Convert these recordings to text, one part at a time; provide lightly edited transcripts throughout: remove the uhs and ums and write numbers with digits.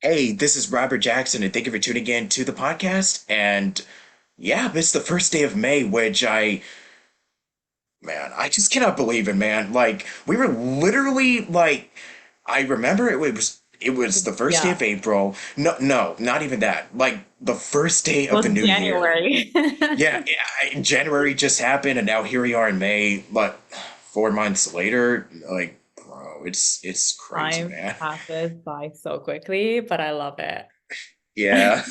Hey, this is Robert Jackson, and thank you for tuning in to the podcast. And yeah, it's the first day of May, man, I just cannot believe it, man. Like, we were literally like, I remember it was the first day Yeah, of April. No, no, not even that. Like the first day it of was the new year. January. Yeah, January just happened, and now here we are in May. But 4 months later, like, bro, it's crazy, Time man. passes by so quickly, but I love it. Yeah.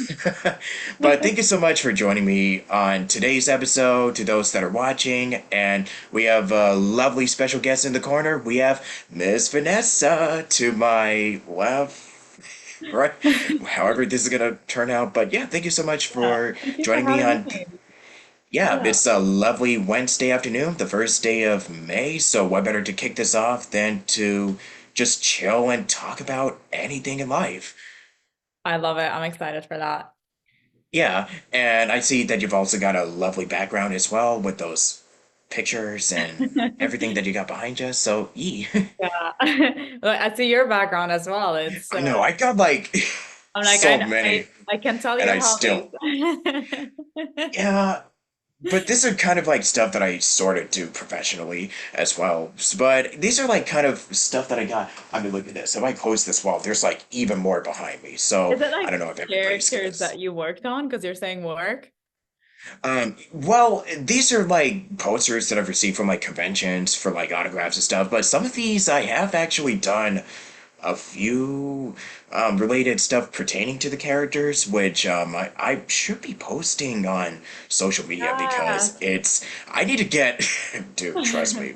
But thank you so much for joining me on today's episode, to those that are watching. And we have a lovely special guest in the corner. We have Miss Vanessa to my left, right? However, this is going to turn out. But yeah, thank you so much Yeah, for thank you for joining me having on. me. Yeah, Yeah, it's a lovely Wednesday afternoon, the first day of May. So, what better to kick this off than to just chill and talk about anything in life? I love it. I'm excited for that. Yeah, and I see that you've also got a lovely background as well with those pictures and everything that you got behind you. So, Yeah. Well, I see your background as well. It's I know I got like I'm like so many, I can tell and your I still, hobbies. yeah, but these are kind of like stuff that I sort of do professionally as well. But these are like kind of stuff that I got. I mean, look at this. If I close this wall, there's like even more behind me. So Is it I like don't know if everybody's gonna. characters that you worked on because you're saying work? Well, these are like posters that I've received from like conventions for like autographs and stuff, but some of these I have actually done a few related stuff pertaining to the characters, which I should be posting on social media Yeah. because I need to get, dude, trust me,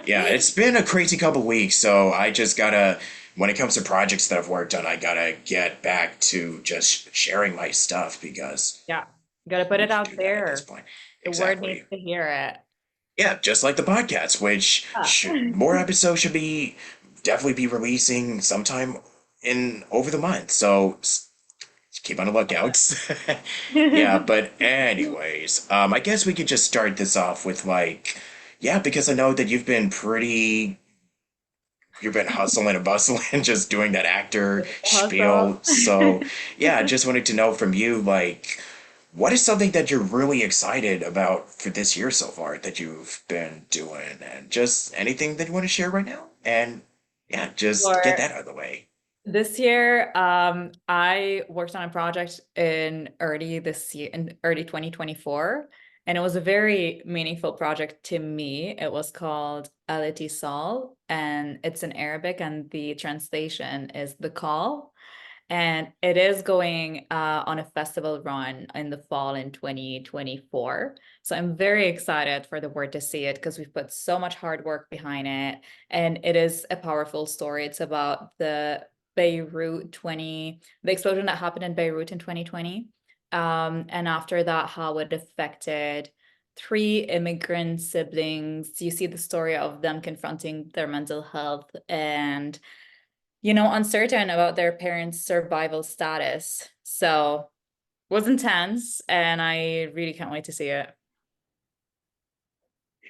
yeah, it's been a crazy couple weeks, so I just gotta, when it comes to projects that I've worked on, I gotta get back to just sharing my stuff because Yeah. Gotta put who it can out do that at this there. point? The world needs Exactly. to hear it. Yeah, just like the podcast, which Yeah. should more episodes should be definitely be releasing sometime in over the month. So keep on the lookout. Yeah, but anyways, I guess we could just start this off with like, yeah, because I know that you've been hustling and bustling, just doing that actor Hustle. spiel. So yeah, just wanted to know from you, like, what is something that you're really excited about for this year so far that you've been doing? And just anything that you want to share right now? And yeah, just get For that out of the way. this year, I worked on a project in early this year, in early 2024, and it was a very meaningful project to me. It was called Alati Sol, and it's in Arabic, and the translation is the call. And it is going on a festival run in the fall in 2024. So I'm very excited for the world to see it because we've put so much hard work behind it. And it is a powerful story. It's about the explosion that happened in Beirut in 2020. And after that, how it affected three immigrant siblings. You see the story of them confronting their mental health and uncertain about their parents' survival status. So it was intense, and I really can't wait to see it.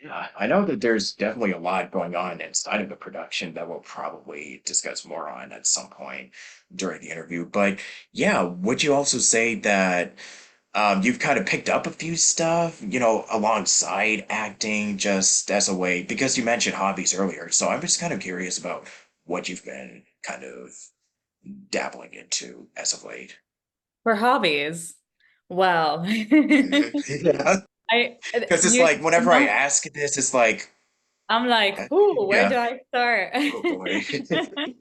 Yeah, I know that there's definitely a lot going on inside of the production that we'll probably discuss more on at some point during the interview. But yeah, would you also say that you've kind of picked up a few stuff, alongside acting, just as a way, because you mentioned hobbies earlier. So I'm just kind of curious about what you've been kind of dabbling into as of late. For hobbies, well, Mhm. Yeah. I Because it's you like whenever I know ask this, it's like, I'm like, ooh, where do yeah, I start? oh boy.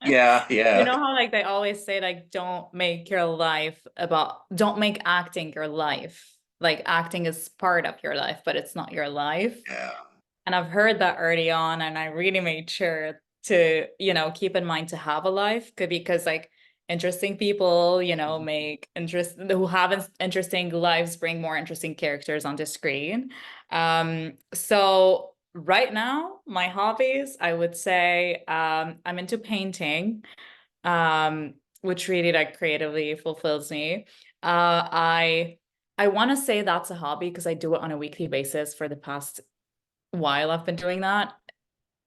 Yeah, You yeah. know how like they always say like don't make acting your life. Like acting is part of your life, but it's not your life. Yeah. And I've heard that early on, and I really made sure to, keep in mind to have a life because like interesting people, make interest who have interesting lives bring more interesting characters onto screen. So right now, my hobbies, I would say, I'm into painting, which really like creatively fulfills me. I want to say that's a hobby because I do it on a weekly basis for the past while I've been doing that.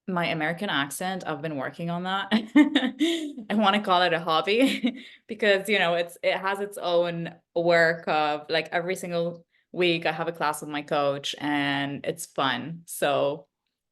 my American accent, I've been working on that. I want to call it a hobby because, it has its own work of like every single week I have a class with my coach and it's fun. So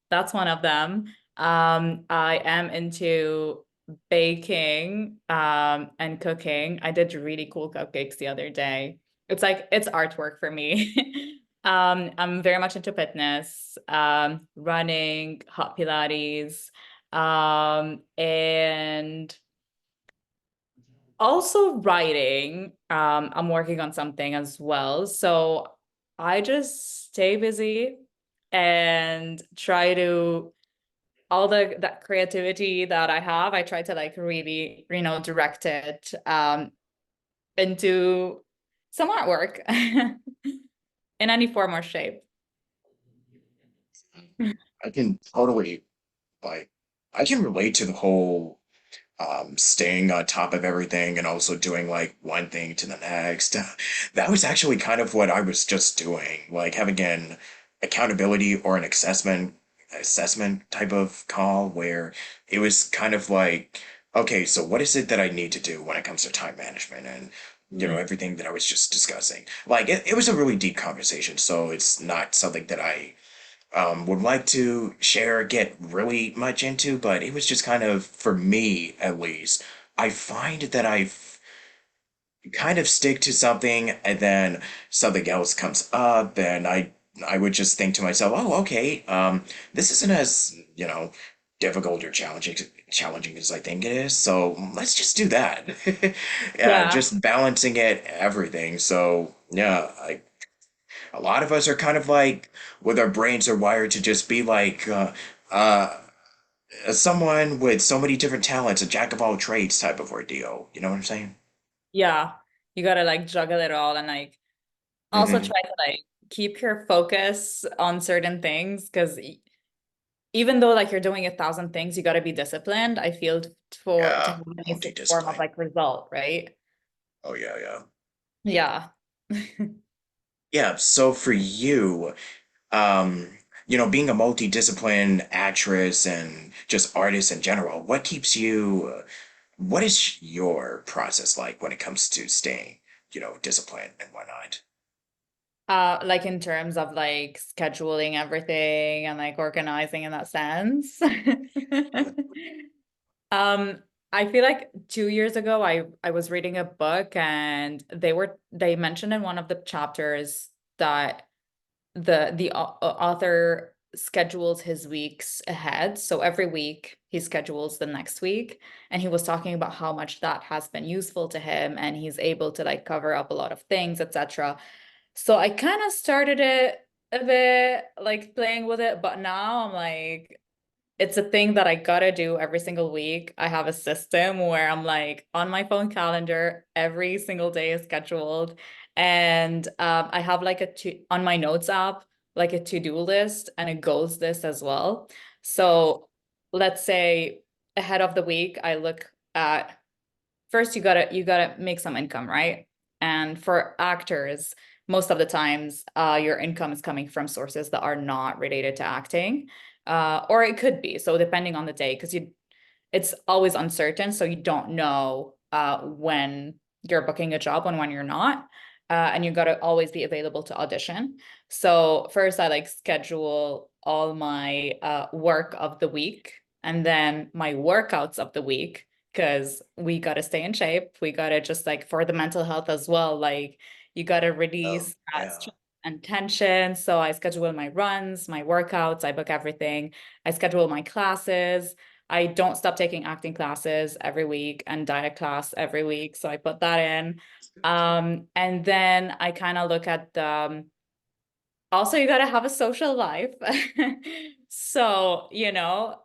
that's one of them. I am into baking, and cooking. I did really cool cupcakes the other day. It's like it's artwork for me. I'm very much into fitness, running, hot Pilates, and also writing. I'm working on something as well. So I just stay busy and try to all the that creativity that I have, I try to like really, direct it into some artwork in any form or shape. I can totally like I can relate to the whole staying on top of everything and also doing like one thing to the next. That was actually kind of what I was just doing, like having an accountability or an assessment type of call where it was kind of like, okay, so what is it that I need to do when it comes to time management and Mm. everything that I was just discussing. Like it was a really deep conversation, so it's not something that I would like to share, get really much into, but it was just kind of, for me at least, I find that kind of stick to something and then something else comes up and I would just think to myself, oh, okay, this isn't as, difficult or challenging as I think it is, so let's just do that. Yeah, Yeah. just balancing it, everything. So yeah, a lot of us are kind of like, with our brains are wired to just be like, uh, someone with so many different talents, a jack of all trades type of ordeal. You know what I'm saying? Yeah. You gotta like juggle it all and like also Hmm. try to like keep your focus on certain things because even though like you're doing 1,000 things, you gotta be disciplined. I feel for to Yeah, have any form of multidiscipline. like result, right? Oh yeah, yeah. Yeah. Yeah, so for you, um, being a multidiscipline actress and just artist in general, what is your process like when it comes to staying, disciplined and whatnot? Like in terms of like scheduling everything and like organizing in that sense. Um, I feel like 2 years ago I was reading a book and they mentioned in one of the chapters that the author schedules his weeks ahead. So every week he schedules the next week, and he was talking about how much that has been useful to him, and he's able to like cover up a lot of things, etc. So I kind of started it a bit like playing with it, but now I'm like, it's a thing that I gotta do every single week. I have a system where I'm like on my phone calendar, every single day is scheduled. And I have like on my notes app, like a to-do list and a goals list as well. So let's say ahead of the week, I look at first you gotta make some income, right? And for actors, most of the times, your income is coming from sources that are not related to acting, or it could be. So depending on the day, because it's always uncertain, so you don't know when you're booking a job and when you're not. And you gotta always be available to audition. So first I like schedule all my work of the week and then my workouts of the week because we gotta stay in shape. We gotta just like for the mental health as well, like you gotta Oh, release that yeah. stress and tension. So I schedule my runs, my workouts, I book everything. I schedule my classes. I don't stop taking acting classes every week and diet class every week. So I put that in. And then I kind of look at also you got to have a social life. So, Yeah.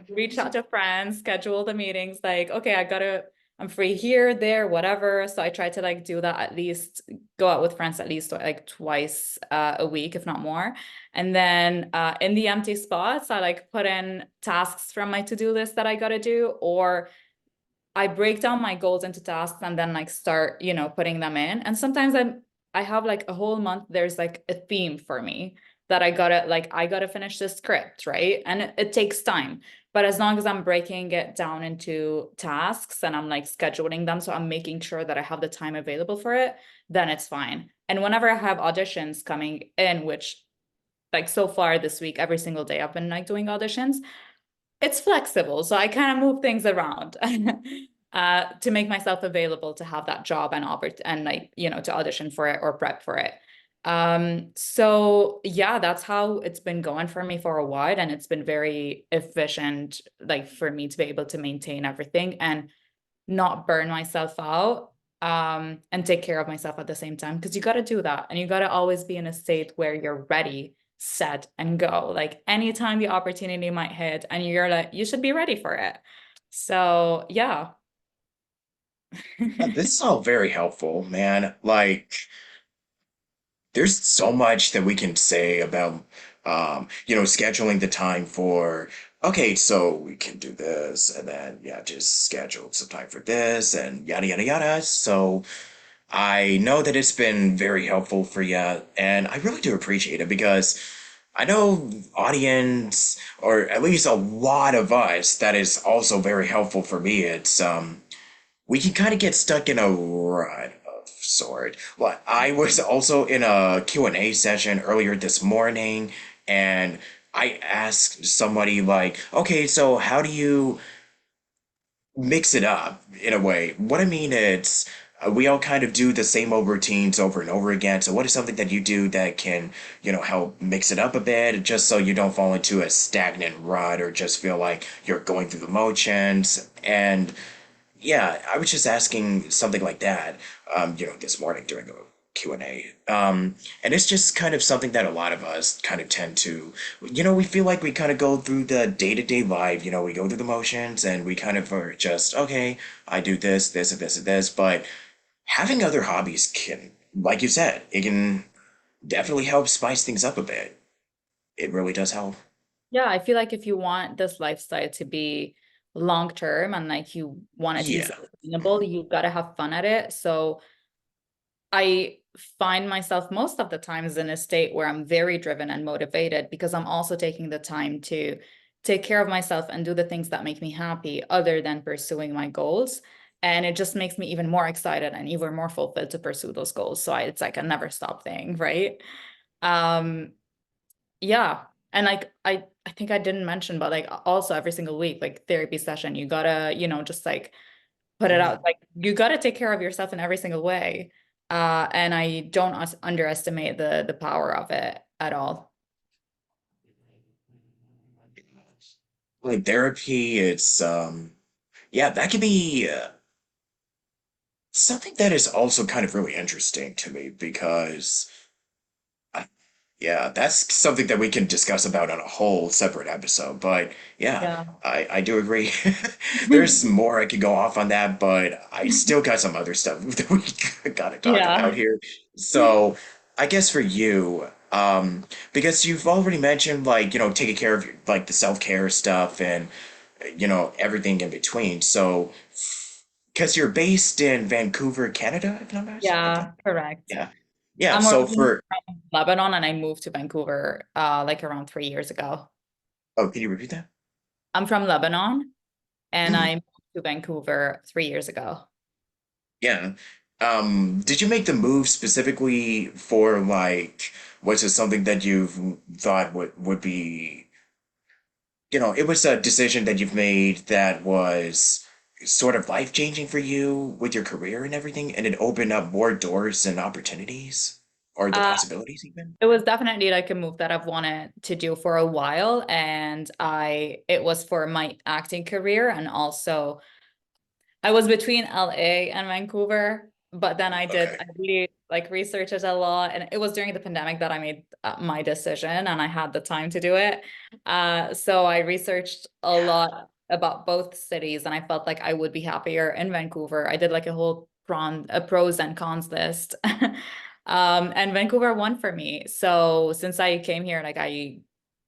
reach out to friends, schedule the meetings, like, okay, I'm free here, there, whatever. So I try to like do that at least, go out with friends at least like twice a week, if not more. And then in the empty spots, I like put in tasks from my to-do list that I gotta do, or I break down my goals into tasks and then like start, putting them in. And sometimes I have like a whole month, there's like a theme for me. that I gotta finish this script, right? And it takes time. But as long as I'm breaking it down into tasks and I'm like scheduling them, so I'm making sure that I have the time available for it, then it's fine. And whenever I have auditions coming in, which like so far this week, every single day I've been like doing auditions, it's flexible. So I kind of move things around to make myself available to have that job and like, to audition for it or prep for it. So yeah, that's how it's been going for me for a while. And it's been very efficient, like for me to be able to maintain everything and not burn myself out, and take care of myself at the same time, because you got to do that and you got to always be in a state where you're ready, set and go. Like anytime the opportunity might hit and you're like, you should be ready for it. So yeah. This is all very helpful, man. Like, there's so much that we can say about, scheduling the time for, okay, so we can do this, and then, yeah, just schedule some time for this, and yada, yada, yada. So I know that it's been very helpful for you, and I really do appreciate it because I know audience, or at least a lot of us, that is also very helpful for me. We can kind of get stuck in a rut of sort. Well, I was also in a Q&A session earlier this morning, and I asked somebody like, okay, so how do you mix it up in a way? What I mean is, we all kind of do the same old routines over and over again. So what is something that you do that can, help mix it up a bit, just so you don't fall into a stagnant rut or just feel like you're going through the motions? And yeah, I was just asking something like that, this morning during a Q&A. And it's just kind of something that a lot of us kind of tend to, we feel like we kind of go through the day-to-day life, we go through the motions and we kind of are just, okay, I do this, this, and this, and this. But having other hobbies can, like you said, it can definitely help spice things up a bit. It really does help. Yeah, I feel like if you want this lifestyle to be long term and like you want it to be Yeah. sustainable, you got to have fun at it. So I find myself most of the times in a state where I'm very driven and motivated because I'm also taking the time to take care of myself and do the things that make me happy other than pursuing my goals. And it just makes me even more excited and even more fulfilled to pursue those goals. So it's like a never stop thing, right? Um, yeah. And like I think I didn't mention, but like also every single week, like therapy session, you gotta, just like put it out. Mhm. Like you got to take care of yourself in every single way. And I don't underestimate the power of it at all. Like therapy, yeah, that could be something that is also kind of really interesting to me because, uh, yeah, that's something that we can discuss about on a whole separate episode. But yeah, Yeah. I do agree. There's more I could go off on that, but I still got some other stuff that we gotta talk about Yeah. here. So I guess for you, because you've already mentioned like, taking care of your, like the self-care stuff and everything in between. So, because you're based in Vancouver, Canada, if I'm not mistaken. Yeah, correct. Yeah. Yeah. I'm So originally for, from Lebanon and I moved to Vancouver like around 3 years ago. oh, can you repeat that? I'm from Lebanon and Mm, I moved to Vancouver 3 years ago. yeah. Did you make the move specifically for like, was it something that you thought would be, it was a decision that you've made that was sort of life-changing for you with your career and everything, and it opened up more doors and opportunities, or the Uh, possibilities even? it was definitely like a move that I've wanted to do for a while, and it was for my acting career, and also I was between LA and Vancouver, but then Okay. I really like researched it a lot. And it was during the pandemic that I made my decision and I had the time to do it. So I researched a lot about both cities and I felt like I would be happier in Vancouver. I did like a pros and cons list. And Vancouver won for me. So since I came here, like I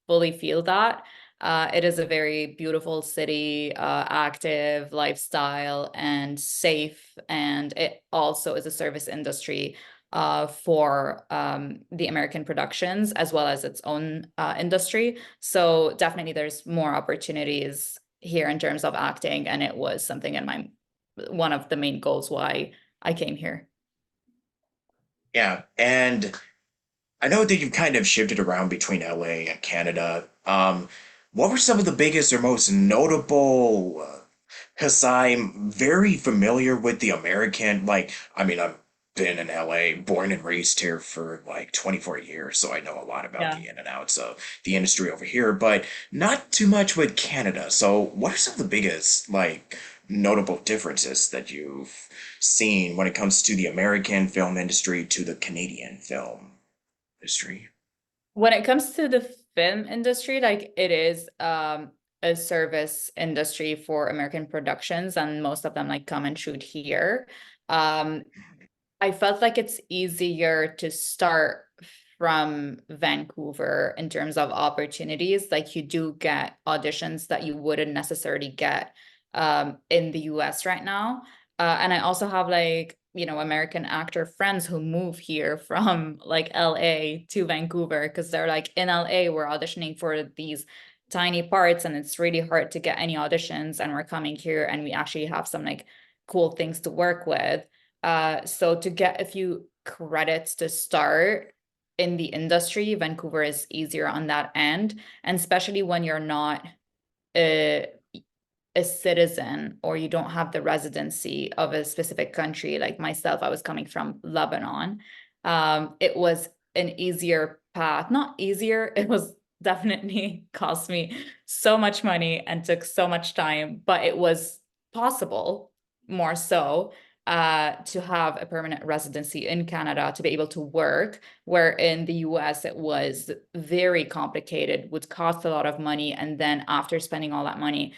fully feel that. It is a very beautiful city, active lifestyle and safe. And it also is a service industry. for the American productions as well as its own industry. So definitely there's more opportunities here in terms of acting, and it was something in my one of the main goals why I came here. Yeah, and I know that you've kind of shifted around between LA and Canada. What were some of the biggest or most notable? Because I'm very familiar with the American, like, I mean, I've been in LA, born and raised here for like 24 years, so I know a lot about Yeah. the in and outs of the industry over here, but not too much with Canada. So, what are some of the biggest, like, notable differences that you've seen when it comes to the American film industry to the Canadian film industry? When it comes to the film industry, like it is a service industry for American productions, and most of them like come and shoot here. Um, I felt like it's easier to start from Vancouver in terms of opportunities. Like you do get auditions that you wouldn't necessarily get in the US right now. And I also have like, you know, American actor friends who move here from like LA to Vancouver because they're like in LA, we're auditioning for these tiny parts and it's really hard to get any auditions. And we're coming here and we actually have some like cool things to work with. So to get a few credits to start in the industry, Vancouver is easier on that end. And especially when you're not a, a citizen or you don't have the residency of a specific country. Like myself, I was coming from Lebanon. It was an easier path, not easier, it was definitely cost me so much money and took so much time, but it was possible more so to have a permanent residency in Canada to be able to work, where in the US it was very complicated, would cost a lot of money. And then after spending all that money,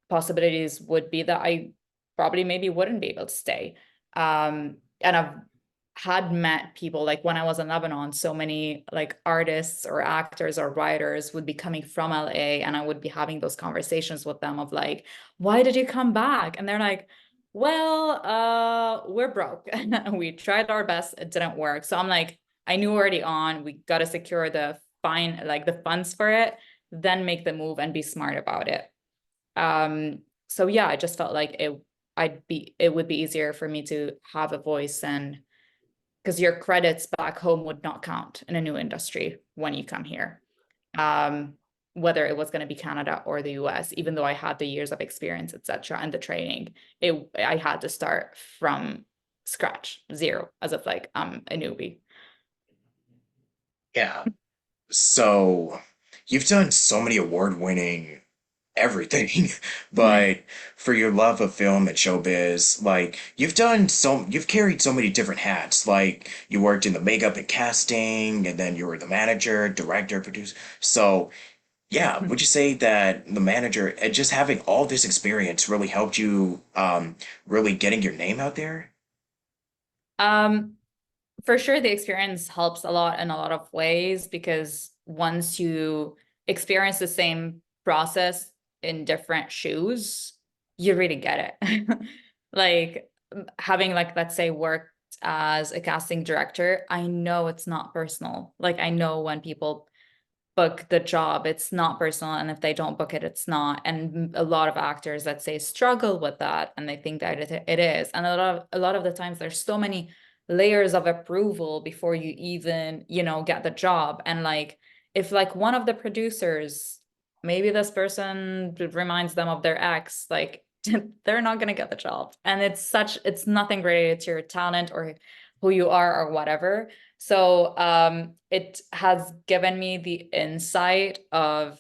possibilities would be that I probably maybe wouldn't be able to stay. And I've had met people like when I was in Lebanon, so many like artists or actors or writers would be coming from LA, and I would be having those conversations with them of like, why did you come back? And they're like, well, we're broke. We tried our best, it didn't work. So I'm like, I knew early on we got to secure the fine, like the funds for it, then make the move and be smart about it. So yeah, I just felt like it would be easier for me to have a voice, and because your credits back home would not count in a new industry when you come here. Um, whether it was going to be Canada or the US, even though I had the years of experience, etc., and the training, I had to start from scratch, zero, as if like I'm a newbie. Yeah. So, you've done so many award-winning everything. Mhm. But for your love of film and showbiz, like you've carried so many different hats. Like you worked in the makeup and casting, and then you were the manager, director, producer. So yeah, would you say that the manager and just having all this experience really helped you really getting your name out there? Um, for sure, the experience helps a lot in a lot of ways because once you experience the same process in different shoes, you really get it. Like having like let's say worked as a casting director, I know it's not personal. Like I know when people book the job, it's not personal, and if they don't book it, it's not. And a lot of actors that say struggle with that, and they think that it is. And a lot of the times there's so many layers of approval before you even, you know, get the job. And like if like one of the producers, maybe this person reminds them of their ex, like they're not gonna get the job. And it's nothing related to your talent or who you are or whatever. So it has given me the insight of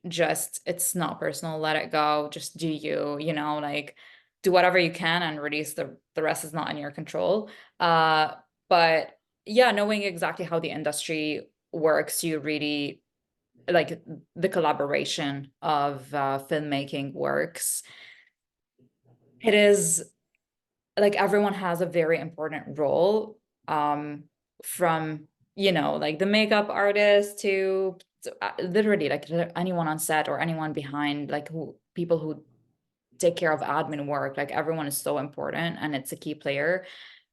just it's not personal, let it go, just do you, you know, like do whatever you can and release the rest is not in your control. But yeah, knowing exactly how the industry works, you really like the collaboration of filmmaking works. It is like everyone has a very important role from you know like the makeup artist to literally like anyone on set or anyone behind like who people who take care of admin work, like everyone is so important and it's a key player.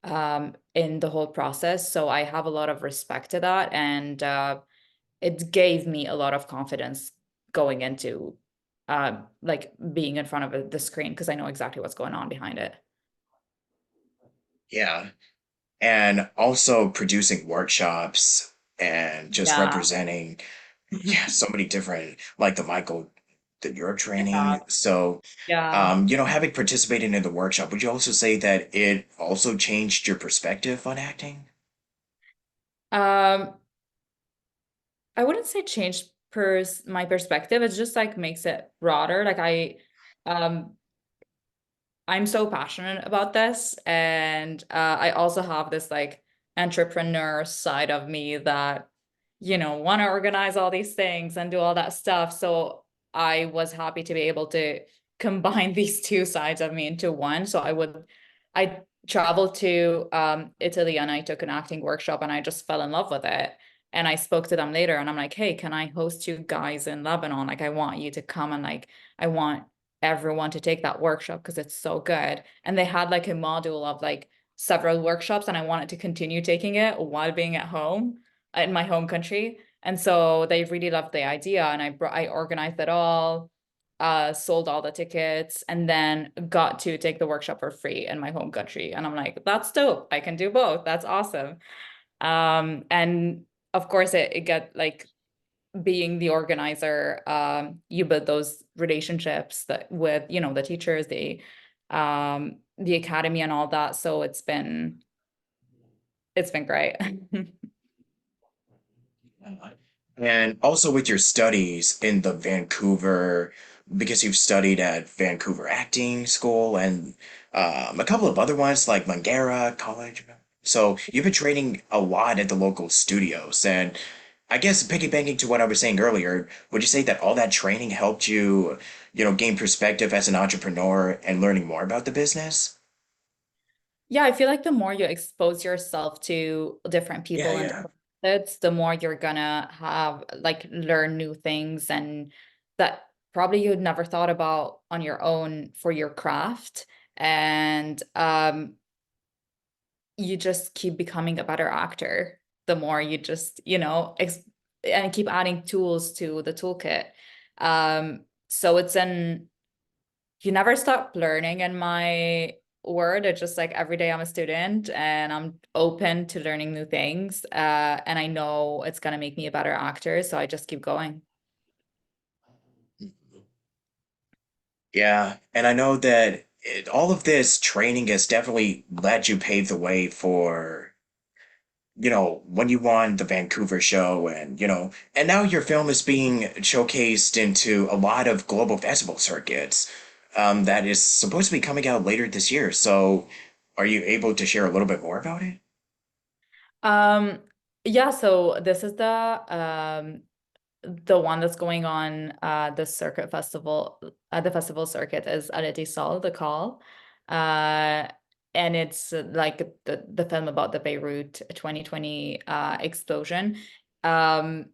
in the whole process. So I have a lot of respect to that, and it gave me a lot of confidence going into like being in front of the screen because I know exactly what's going on behind it. Yeah. And also producing workshops and just Yeah. representing, yeah, so many different, like the Michael, the Europe Yeah. training. So, Yeah. having participated in the workshop, would you also say that it also changed your perspective on acting? Um, I wouldn't say change my perspective. It's just like makes it broader. Like um I'm so passionate about this, and I also have this like entrepreneur side of me that, want to organize all these things and do all that stuff. So I was happy to be able to combine these two sides of me into one. So I traveled to Italy and I took an acting workshop and I just fell in love with it. And I spoke to them later and I'm like, hey, can I host you guys in Lebanon? Like, I want you to come and like, I want everyone to take that workshop because it's so good. And they had like a module of like several workshops, and I wanted to continue taking it while being at home in my home country. And so they really loved the idea, and I organized it all, sold all the tickets, and then got to take the workshop for free in my home country. And I'm like, that's dope. I can do both. That's awesome. And of course it get like being the organizer, you build those relationships that with, the teachers, the academy and all that. So it's been great. And also with your studies in the Vancouver, because you've studied at Vancouver Acting School and a couple of other ones like Mangara College. So you've been training a lot at the local studios. And I guess piggybacking to what I was saying earlier, would you say that all that training helped you, gain perspective as an entrepreneur and learning more about the business? Yeah, I feel like the more you expose yourself to different Yeah, people and yeah. different methods, the more you're gonna have like learn new things and that probably you'd never thought about on your own for your craft. And you just keep becoming a better actor the more you just, and keep adding tools to the toolkit. So you never stop learning in my word. It's just like every day I'm a student and I'm open to learning new things. And I know it's gonna make me a better actor. So I just keep going. Yeah, and I know that all of this training has definitely led you pave the way for, when you won the Vancouver show and, and now your film is being showcased into a lot of global festival circuits, that is supposed to be coming out later this year. So are you able to share a little bit more about it? Um, yeah, so this is the one that's going on the circuit festival, the festival circuit is Aleti Sol, the call. Uh and it's like the film about the Beirut 2020 explosion. Um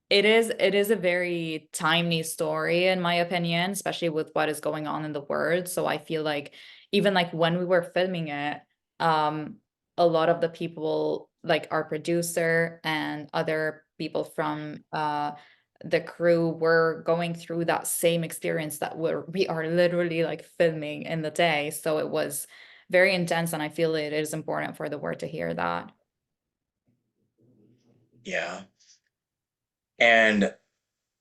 it is a very timely story in my opinion, especially with what is going on in the world. So I feel like even like when we were filming it, um, a lot of the people, like our producer and other people from the crew, were going through that same experience that we are literally like filming in the day. So it was very intense, and I feel it is important for the world to hear that. Yeah. And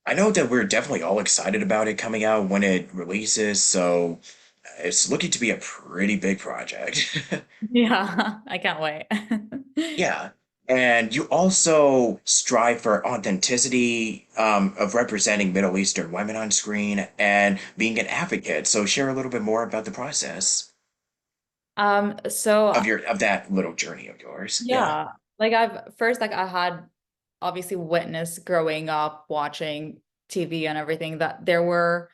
I know that we're definitely all excited about it coming out when it releases, so it's looking to be a pretty big project. Yeah, I can't wait. Yeah. And you also strive for authenticity, of representing Middle Eastern women on screen and being an advocate. So share a little bit more about the process So of that little journey of yours. Yeah. yeah, like I had obviously witnessed growing up watching TV and everything that there were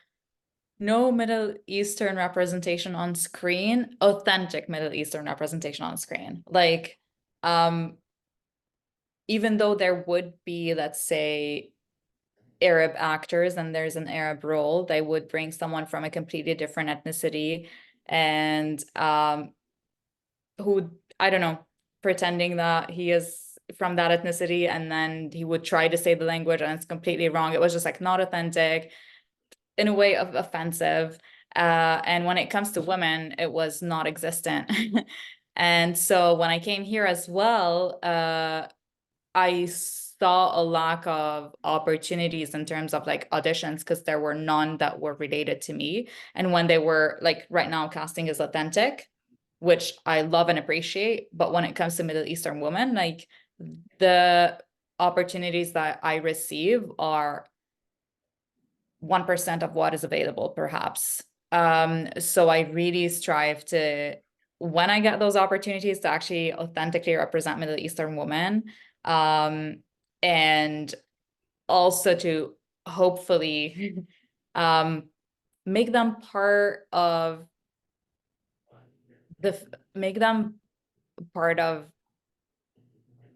no Middle Eastern representation on screen, authentic Middle Eastern representation on screen. Like, um, even though there would be, let's say, Arab actors and there's an Arab role, they would bring someone from a completely different ethnicity and who, I don't know, pretending that he is from that ethnicity, and then he would try to say the language and it's completely wrong. It was just like not authentic, in a way of offensive. And when it comes to women, it was not existent. And so when I came here as well, I saw a lack of opportunities in terms of like auditions, because there were none that were related to me. And when they were, like, right now casting is authentic, which I love and appreciate. But when it comes to Middle Eastern women, like, the opportunities that I receive are 1% of what is available, perhaps. So I really strive to, when I get those opportunities, to actually authentically represent Middle Eastern women, um, and also to hopefully um, make them part of the make them part of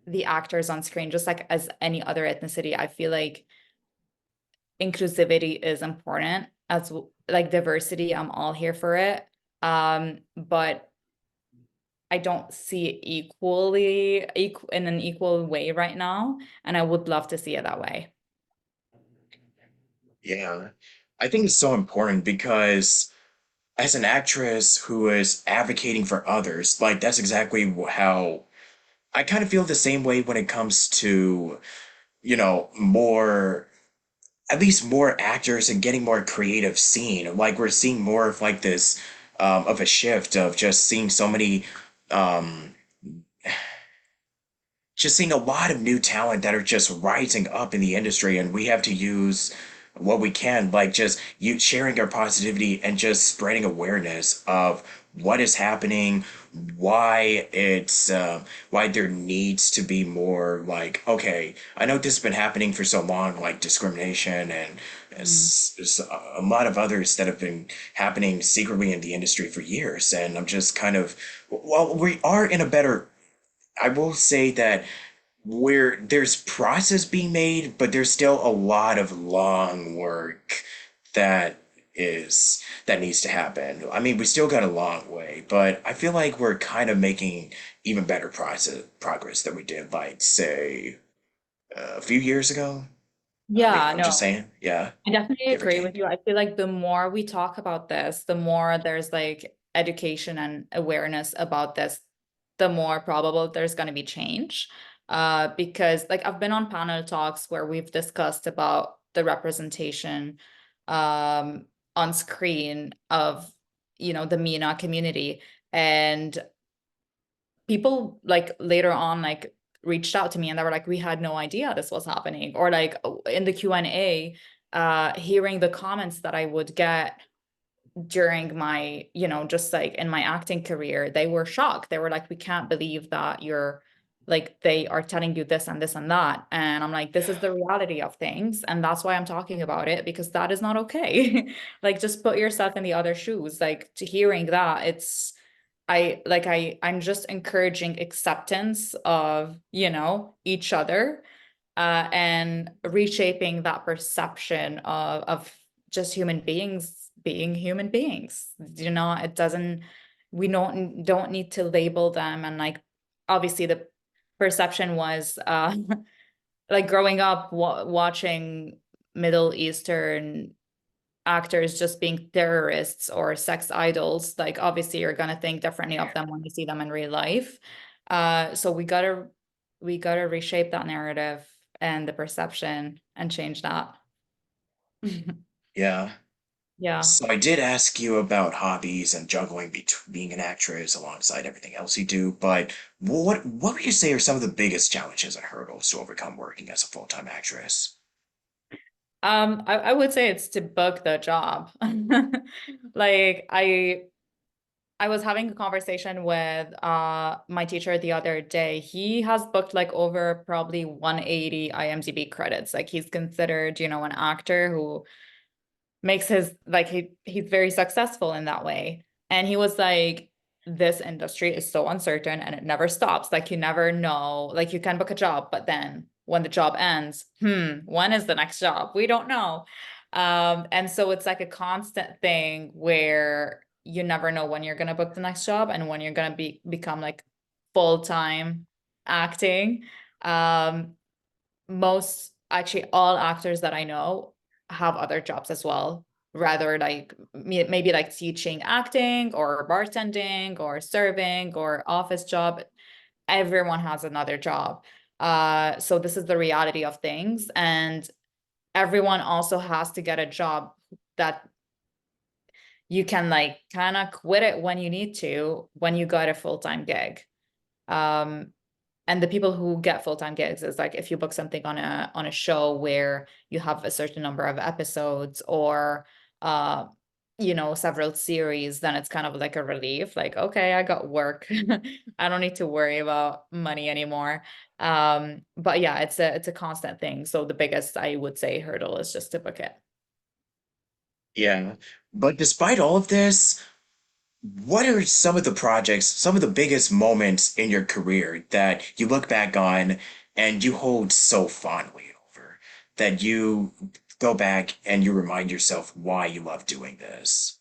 the actors on screen, just like as any other ethnicity. I feel like inclusivity is important, as like diversity. I'm all here for it. But I don't see it in an equal way right now, and I would love to see it that way. Yeah. I think it's so important because as an actress who is advocating for others, like that's exactly how I kind of feel the same way when it comes to, more, at least more actors and getting more creative scene. Like we're seeing more of like this of a shift of just seeing so many um just seeing a lot of new talent that are just rising up in the industry, and we have to use what we can, like just you sharing our positivity and just spreading awareness of what is happening, why it's why there needs to be more, like, okay, I know this has been happening for so long, like discrimination and Mm. it's a lot of others that have been happening secretly in the industry for years, and I'm just kind of, well, we are in a better, I will say that where there's process being made, but there's still a lot of long work that that needs to happen. I mean, we still got a long way, but I feel like we're kind of making even better process progress than we did, like, say, a few years ago. Maybe Yeah, I'm just no, saying, yeah, I definitely give or agree with take. you. I feel like the more we talk about this, the more there's like education and awareness about this, the more probable there's going to be change. Because like I've been on panel talks where we've discussed about the representation um, on screen of, the MENA community. And people like later on like reached out to me and they were like, we had no idea this was happening. Or like in the Q&A, hearing the comments that I would get during my, just like in my acting career, they were shocked. They were like, we can't believe that you're like, they are telling you this and this and that. And I'm like, this is the reality of things. And that's why I'm talking about it, because that is not okay. Like, just put yourself in the other shoes. Like, to hearing that, I'm just encouraging acceptance of, each other, and reshaping that perception of just human beings being human beings. It doesn't, we don't need to label them. And like, obviously the perception was like growing up watching Middle Eastern actors just being terrorists or sex idols. Like, obviously you're gonna think differently of them when you see them in real life. So we gotta reshape that narrative and the perception and change that. Yeah. Yeah. So I did ask you about hobbies and juggling being an actress alongside everything else you do, but what would you say are some of the biggest challenges and hurdles to overcome working as a full-time actress? I would say it's to book the job. Like, I was having a conversation with my teacher the other day. He has booked like over probably 180 IMDb credits. Like, he's considered, an actor who makes his, like, he's very successful in that way. And he was like, this industry is so uncertain and it never stops. Like, you never know. Like, you can book a job, but then when the job ends, when is the next job? We don't know. And so it's like a constant thing where you never know when you're gonna book the next job and when you're gonna become like full-time acting. Um, most actually all actors that I know have other jobs as well, rather like maybe like teaching acting or bartending or serving or office job. Everyone has another job. So this is the reality of things, and everyone also has to get a job that you can like kind of quit it when you need to when you got a full-time gig. Um, and the people who get full-time gigs is like if you book something on a show where you have a certain number of episodes or uh several series, then it's kind of like a relief, like okay, I got work. I don't need to worry about money anymore. But yeah, it's a constant thing, so the biggest, I would say, hurdle is just to book it. Yeah. But despite all of this, what are some of the projects, some of the biggest moments in your career that you look back on and you hold so fondly over, that you go back and you remind yourself why you love doing this?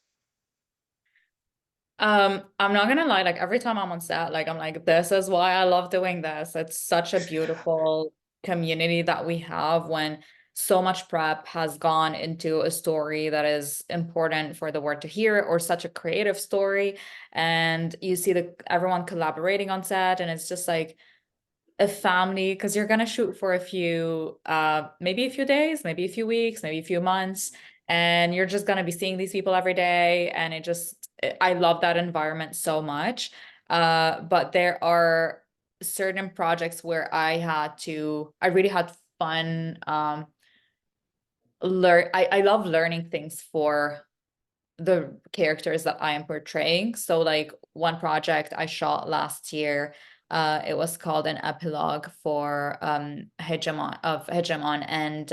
I'm not gonna lie, like every time I'm on set, like I'm like, this is why I love doing this. It's such a beautiful community that we have when so much prep has gone into a story that is important for the world to hear, or such a creative story. And you see everyone collaborating on set, and it's just like a family, because you're gonna shoot for a few maybe a few days, maybe a few weeks, maybe a few months, and you're just gonna be seeing these people every day, and I love that environment so much. But there are certain projects where I really had fun I love learning things for the characters that I am portraying. So like one project I shot last year, it was called an epilogue for Hegemon, and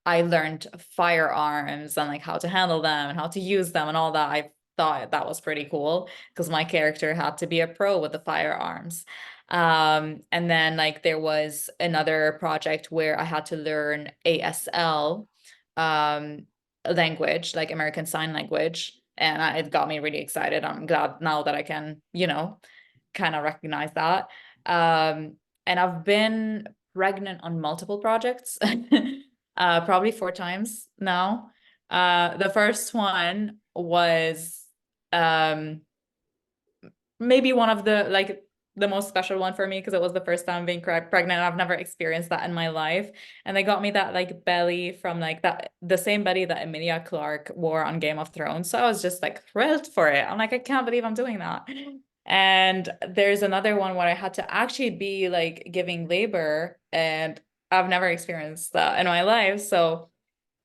I learned firearms and like how to handle them and how to use them and all that. I thought that was pretty cool because my character had to be a pro with the firearms. And then like there was another project where I had to learn ASL, um language, like American Sign Language. And it got me really excited. I'm glad now that I can, kind of recognize that. And I've been pregnant on multiple projects, probably 4 times now. The first one was um, maybe one of the most special one for me because it was the first time being pregnant. I've never experienced that in my life. And they got me that like belly from like that the same belly that Emilia Clarke wore on Game of Thrones. So I was just like thrilled for it. I'm like, I can't believe I'm doing that. And there's another one where I had to actually be like giving labor, and I've never experienced that in my life. So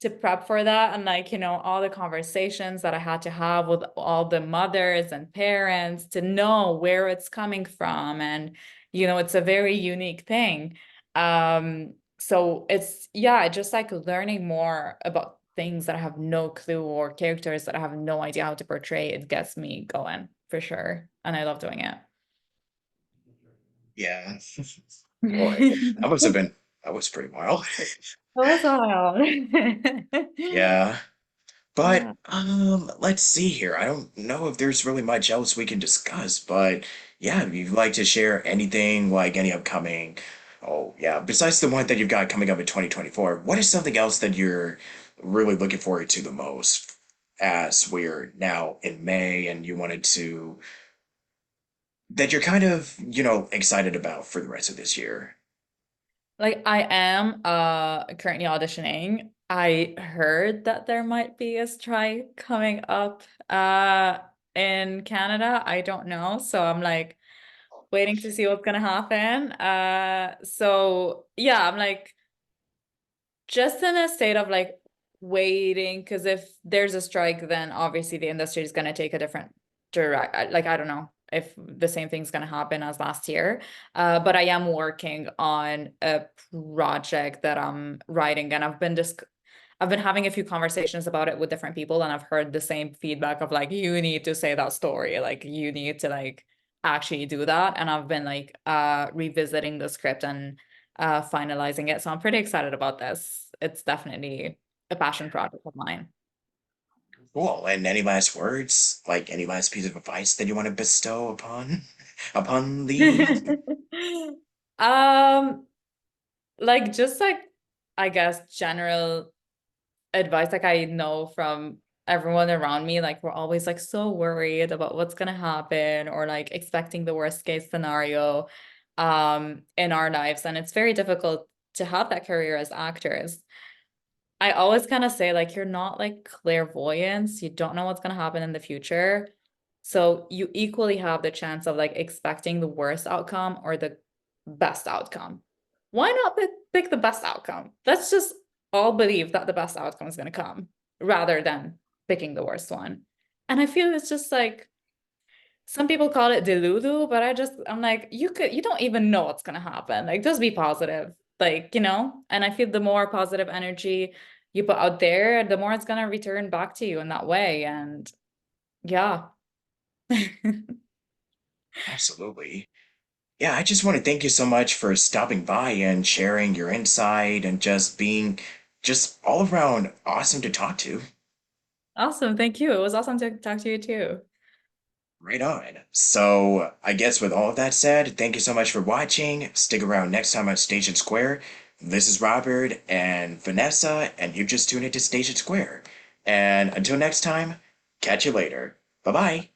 to prep for that, and like all the conversations that I had to have with all the mothers and parents to know where it's coming from, and it's a very unique thing. So it's, yeah, just like learning more about things that I have no clue, or characters that I have no idea how to portray. It gets me going for sure, and I love doing Yeah. Boy, it. that must have been, that was pretty wild. That was wild. Yeah. But Yeah. let's see here. I don't know if there's really much else we can discuss, but yeah, if you'd like to share anything, like any upcoming, oh yeah, besides the one that you've got coming up in 2024, what is something else that you're really looking forward to the most, as we're now in May and you wanted to, that you're kind of, excited about for the rest of this year? Like I am currently auditioning. I heard that there might be a strike coming up in Canada. I don't know. So I'm like waiting to see what's gonna happen. So yeah, I'm like just in a state of like waiting, because if there's a strike, then obviously the industry is going to take a different direct, like I don't know if the same thing's going to happen as last year. But I am working on a project that I'm writing, and I've been having a few conversations about it with different people, and I've heard the same feedback of like, you need to say that story, like you need to like actually do that. And I've been like revisiting the script and finalizing it. So I'm pretty excited about this. It's definitely a passion project of mine. Cool. And any last words, like any last piece of advice that you want to bestow upon upon the Um, like just like I guess general advice like I know from everyone around me, like we're always like so worried about what's gonna happen or like expecting the worst case scenario in our lives. And it's very difficult to have that career as actors. I always kind of say like you're not like clairvoyance. You don't know what's gonna happen in the future. So you equally have the chance of like expecting the worst outcome or the best outcome. Why not pick the best outcome? Let's just all believe that the best outcome is gonna come rather than picking the worst one. And I feel it's just like some people call it delulu, but I'm like, you don't even know what's gonna happen. Like, just be positive. Like, and I feel the more positive energy you put out there, the more it's gonna return back to you in that way. And yeah. Absolutely. Yeah, I just want to thank you so much for stopping by and sharing your insight and just being just all around awesome to talk to. Awesome. Thank you. It was awesome to talk to you too. Right on. So, I guess with all of that said, thank you so much for watching. Stick around next time on Station Square. This is Robert and Vanessa, and you just tuned into Station Square. And until next time, catch you later. Bye bye.